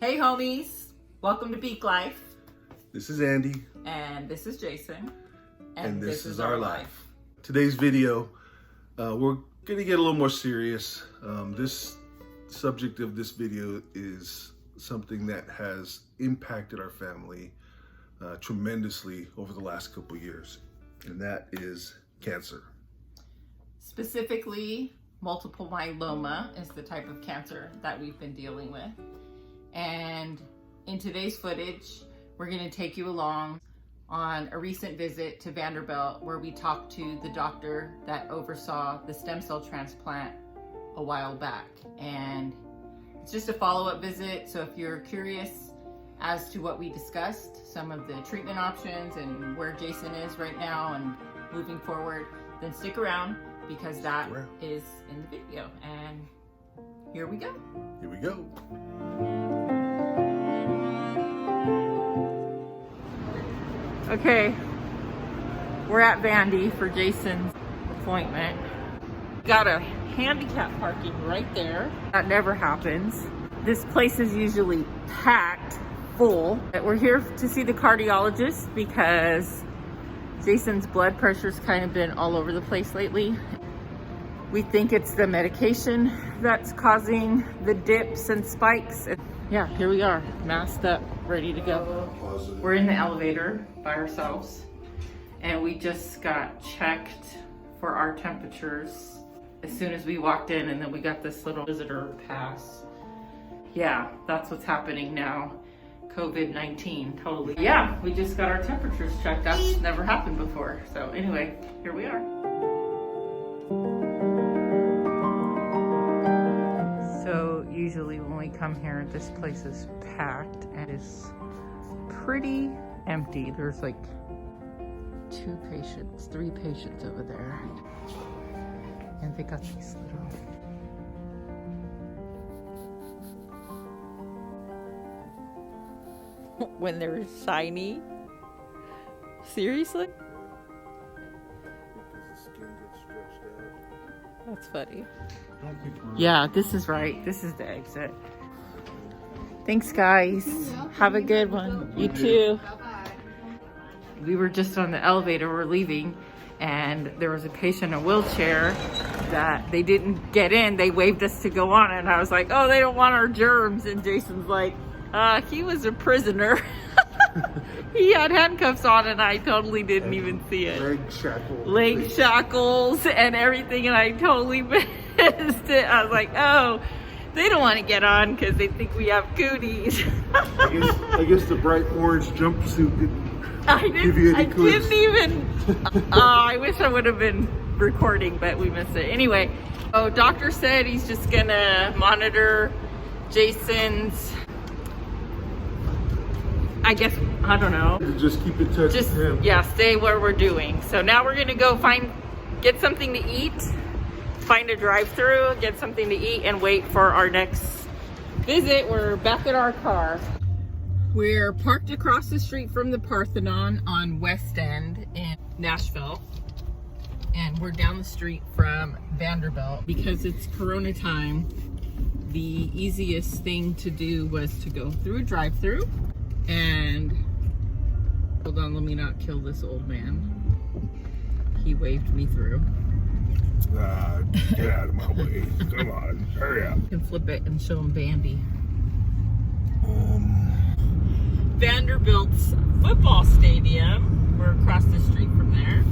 Hey homies, welcome to Beak Life. This is Andy. And this is Jason. And this is our life. Today's video, we're going to get a little more serious. This subject of this video is something that has impacted our family tremendously over the last couple years, and that is cancer. Specifically, multiple myeloma is the type of cancer that we've been dealing with. And in today's footage, we're going to take you along on a recent visit to Vanderbilt where we talked to the doctor that oversaw the stem cell transplant a while back. And it's just a follow-up visit, so if you're curious as to what we discussed, some of the treatment options and where Jason is right now and moving forward, then stick around because that is in the video. And here we go. Here we go. Okay, we're at Vandy for Jason's appointment. Got a handicap parking right there. That never happens. This place is usually packed full. We're here to see the cardiologist because Jason's blood pressure's kind of been all over the place lately. We think it's the medication that's causing the dips and spikes. Yeah, here we are, masked up, ready to go. We're in the elevator by ourselves, and we just got checked for our temperatures as soon as we walked in, and then we got this little visitor pass. Yeah, that's what's happening now. COVID-19, totally. Yeah, we just got our temperatures checked. That's never happened before. So anyway, here we are. So usually when we come here, this place is packed and is pretty empty. There's like 3 patients over there. And they got these little... when they're shiny? Seriously? That's funny. Yeah, this is right. This is the exit. Thanks, guys. Have a good one. You too. We were just on the elevator. We're leaving, and there was a patient in a wheelchair that they didn't get in. They waved us to go on, and I was like, "Oh, they don't want our germs." And Jason's like, "He was a prisoner." He had handcuffs on, and I totally didn't even see it. Leg shackles and everything, and I totally missed it. I was like, "Oh, they don't want to get on because they think we have cooties." I guess the bright orange jumpsuit didn't give you any clues. I wish I would have been recording, but we missed it. Anyway, doctor said he's just gonna monitor Jason's, I guess, I don't know. Just keep in touch with him. Yeah, stay where we're doing. So now we're gonna go get something to eat, find a drive-through, get something to eat, and wait for our next visit. We're back at our car. We're parked across the street from the Parthenon on West End in Nashville. And we're down the street from Vanderbilt. Because it's Corona time, the easiest thing to do was to go through a drive-through. And hold on, let me not kill this old man. He waved me through. Get out of my way. Come on, hurry up. You can flip it and show him Vandy. Vanderbilt's football stadium. We're across the street from there.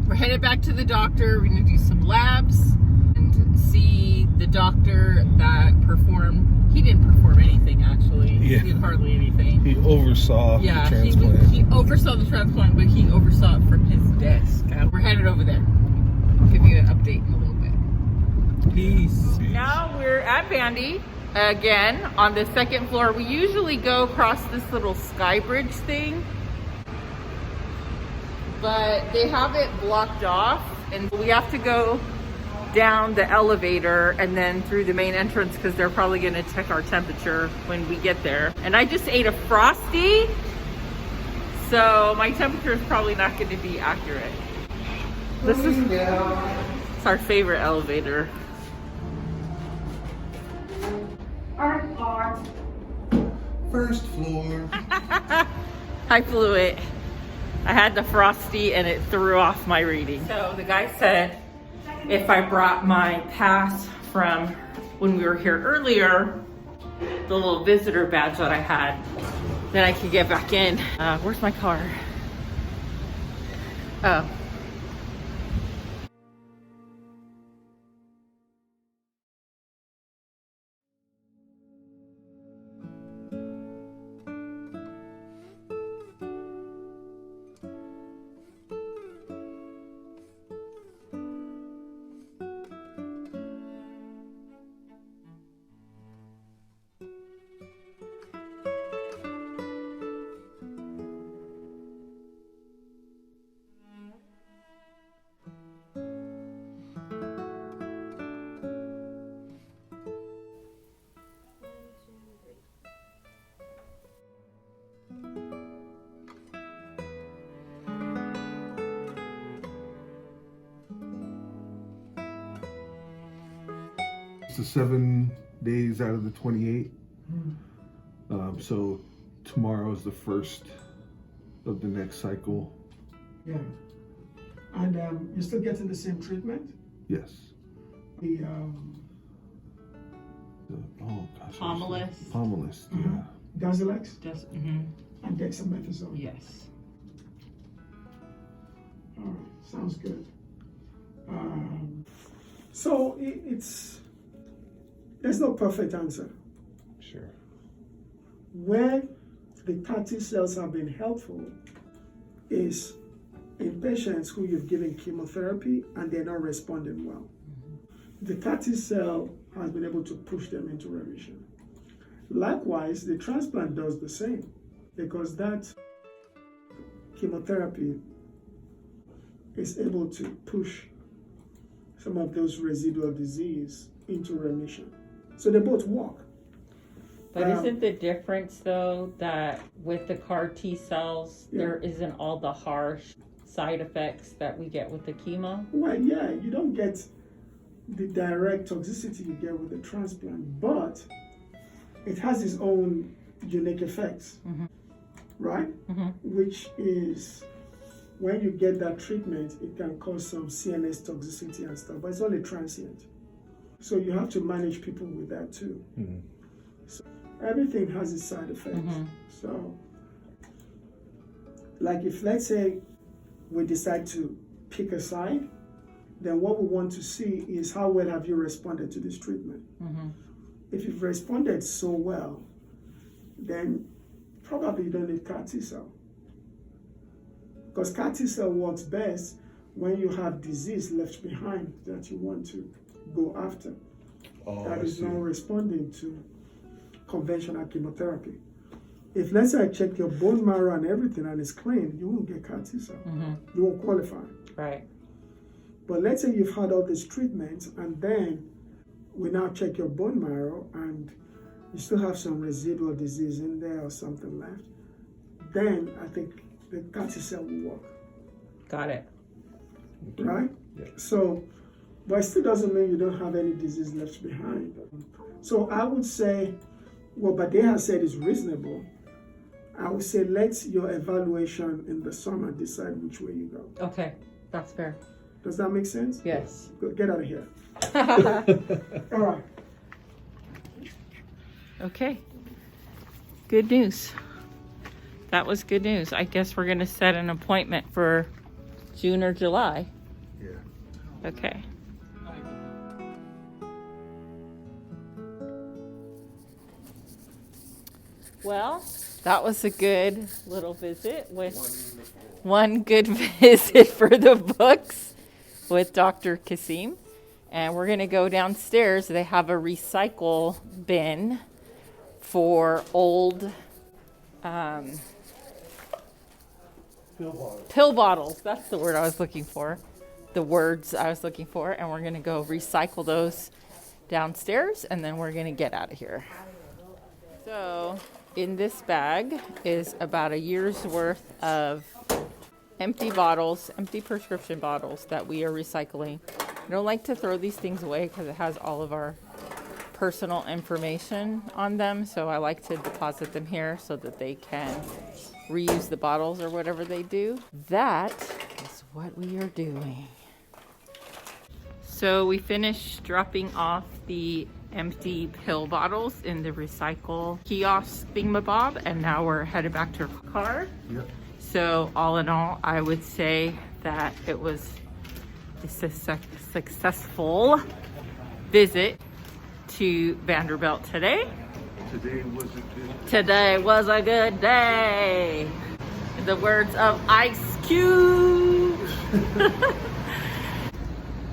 We're headed back to the doctor. We're gonna do some labs and see the doctor that performed. He didn't perform anything, actually. Yeah. He did hardly anything. He oversaw the transplant. He oversaw the transplant, but he oversaw it from his desk. We're headed over there. I'll give you an update in a little bit. Peace. Now we're at Vandy again on the second floor. We usually go across this little sky bridge thing, but they have it blocked off, and we have to go down the elevator and then through the main entrance because they're probably going to check our temperature when we get there. And I just ate a Frosty, so my temperature is probably not going to be accurate. This is it's our favorite elevator. First floor. I flew it. I had the Frosty and it threw off my reading. So the guy said if I brought my pass from when we were here earlier, the little visitor badge that I had, then I could get back in. Where's my car? Oh. It's 7 days out of the 28. So tomorrow is the first of the next cycle. Yeah. And you're still getting the same treatment? Yes. The oh gosh. Pomalyst. Pomalyst, yeah. Darzalex Just, and dexamethasone. yes. All right, sounds good. So there's no perfect answer. Sure. Where the CAR T cells have been helpful is in patients who you've given chemotherapy and they're not responding well. The CAR T cell has been able to push them into remission. Likewise, the transplant does the same because that chemotherapy is able to push some of those residual disease into remission. So they both work. But isn't the difference though that with the CAR T cells, there isn't all the harsh side effects that we get with the chemo? Well, yeah, you don't get the direct toxicity you get with the transplant, but it has its own unique effects, right? Which is when you get that treatment, it can cause some CNS toxicity and stuff, but it's only transient. So you have to manage people with that too. So everything has its side effects. So, like if let's say we decide to pick a side, then what we want to see is how well have you responded to this treatment. If you've responded so well, then probably you don't need CAR T cell. Because CAR T cell works best when you have disease left behind that you want to go after. That is not responding to conventional chemotherapy. If let's say I check your bone marrow and everything and it's clean, you won't get CAR T cell. You won't qualify. Right. But let's say you've had all these treatments and then we now check your bone marrow and you still have some residual disease in there or something left, then I think the CAR T cell will work. Got it. Right? Yeah. So, but it still doesn't mean you don't have any disease left behind. So I would say, what Bade has said is reasonable. I would say let your evaluation in the summer decide which way you go. Okay, that's fair. Does that make sense? Yes. Good. Get out of here. All right. Okay. Good news. That was good news. I guess we're going to set an appointment for June or July. Yeah. Okay. Well, that was a good little visit with one good visit for the books with Dr. Kasim. And we're going to go downstairs. They have a recycle bin for old pill bottles. That's the word I was looking for. The words I was looking for. And we're going to go recycle those downstairs. And then we're going to get out of here. So in this bag is about a year's worth of empty bottles, empty prescription bottles that we are recycling. I don't like to throw these things away because it has all of our personal information on them, so I like to deposit them here so that they can reuse the bottles or whatever they do. That is what we are doing. So we finished dropping off the empty pill bottles in the recycle kiosk thingamabob, and now we're headed back to our car. Yep. So all in all, I would say that it was a successful visit to Vanderbilt today. Today was a good day. Today was a good day. In the words of Ice Cube.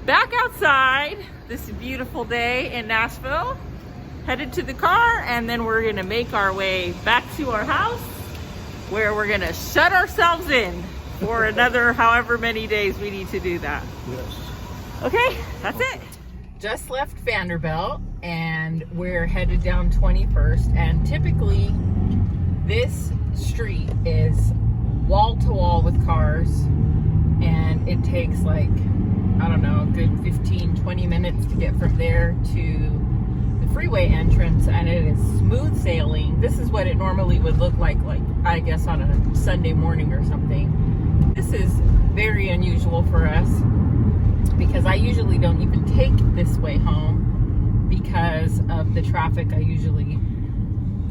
Back outside this beautiful day in Nashville, headed to the car, and then we're gonna make our way back to our house where we're gonna shut ourselves in for another however many days we need to do that. Yes. Okay, that's it. Just left Vanderbilt and we're headed down 21st, and typically this street is wall to wall with cars, and it takes like, I don't know, a good 15-20 minutes to get from there to the freeway entrance, and it is smooth sailing. This is what it normally would look like I guess on a Sunday morning or something. This is very unusual for us because I usually don't even take this way home because of the traffic. I usually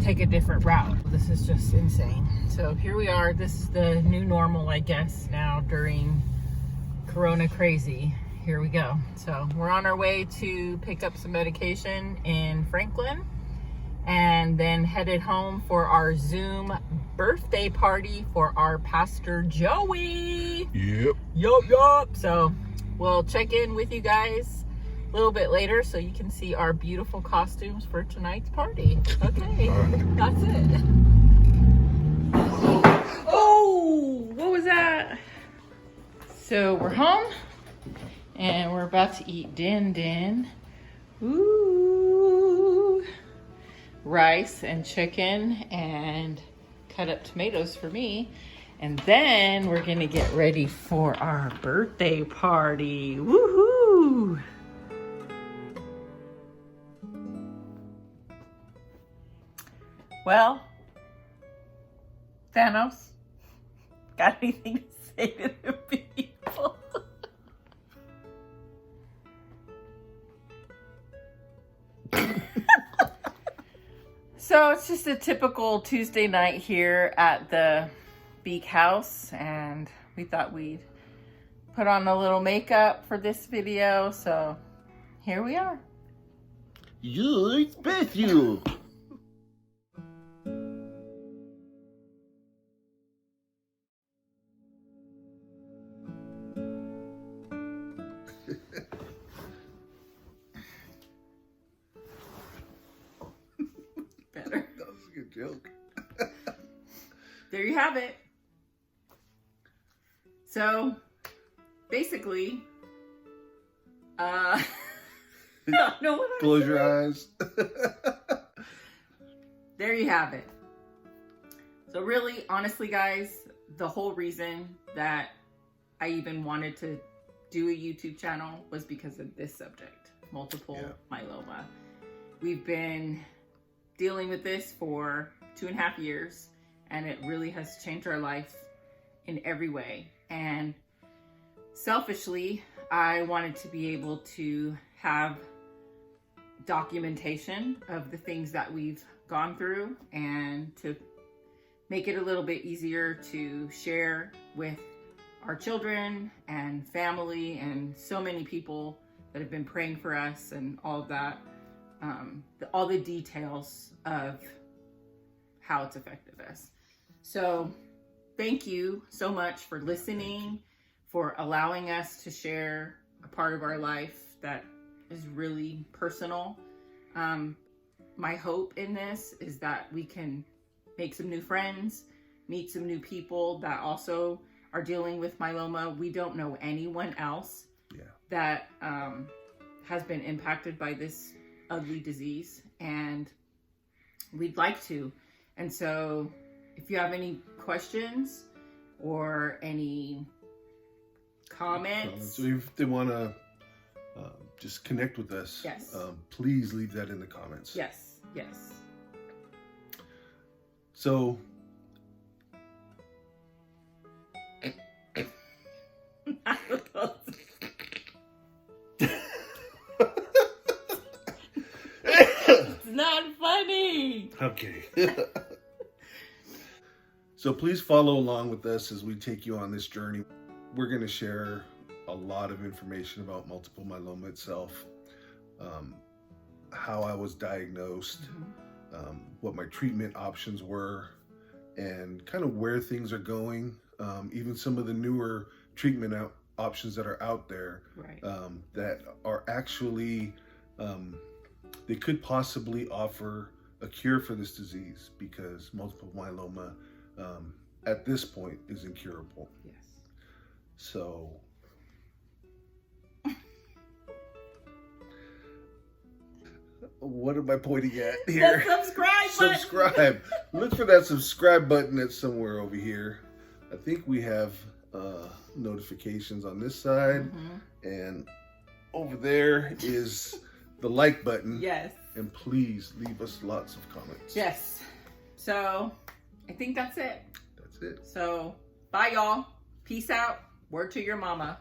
take a different route. This is just insane. So here we are. This is the new normal, I guess, now during Corona crazy. Here we go. So we're on our way to pick up some medication in Franklin, and then headed home for our Zoom birthday party for our Pastor Joey. Yep. Yup. So we'll check in with you guys a little bit later so you can see our beautiful costumes for tonight's party. Okay, that's it. Oh, what was that? So we're home and we're about to eat din. Ooh. Rice and chicken and cut up tomatoes for me. And then we're gonna get ready for our birthday party. Woohoo! Well, Thanos, got anything to say to the people? So it's just a typical Tuesday night here at the Beak House, and we thought we'd put on a little makeup for this video, so here we are. You special. Better. That was a good joke. There you have it. So basically, I don't know what Close your eyes. There you have it. So really, honestly, guys, the whole reason that I even wanted to do a YouTube channel was because of this subject, multiple myeloma. We've been dealing with this for 2.5 years, and it really has changed our life in every way. And selfishly, I wanted to be able to have documentation of the things that we've gone through, and to make it a little bit easier to share with our children and family and so many people that have been praying for us and all of that, all the details of how it's affected us. So thank you so much for listening, for allowing us to share a part of our life that is really personal. My hope in this is that we can make some new friends, meet some new people that also are dealing with myeloma. We don't know anyone else that has been impacted by this ugly disease, and we'd like to. And so if you have any questions or any comments, So if they want to just connect with us. Yes. Please leave that in the comments. Yes. Yes. So It's not funny. okay. So please follow along with us as we take you on this journey. We're going to share a lot of information about multiple myeloma itself, how I was diagnosed, what my treatment options were, and kind of where things are going. Even some of the newer treatment options that are out there, Right. that are actually, they could possibly offer a cure for this disease, because multiple myeloma at this point is incurable. Yes. So what am I pointing at here? The subscribe button. Subscribe. Look for that subscribe button that's somewhere over here. I think we have notifications on this side, and over there is the like button. Yes. And please leave us lots of comments. Yes. So I think that's it. That's it. So bye, y'all. Peace out. Word to your mama.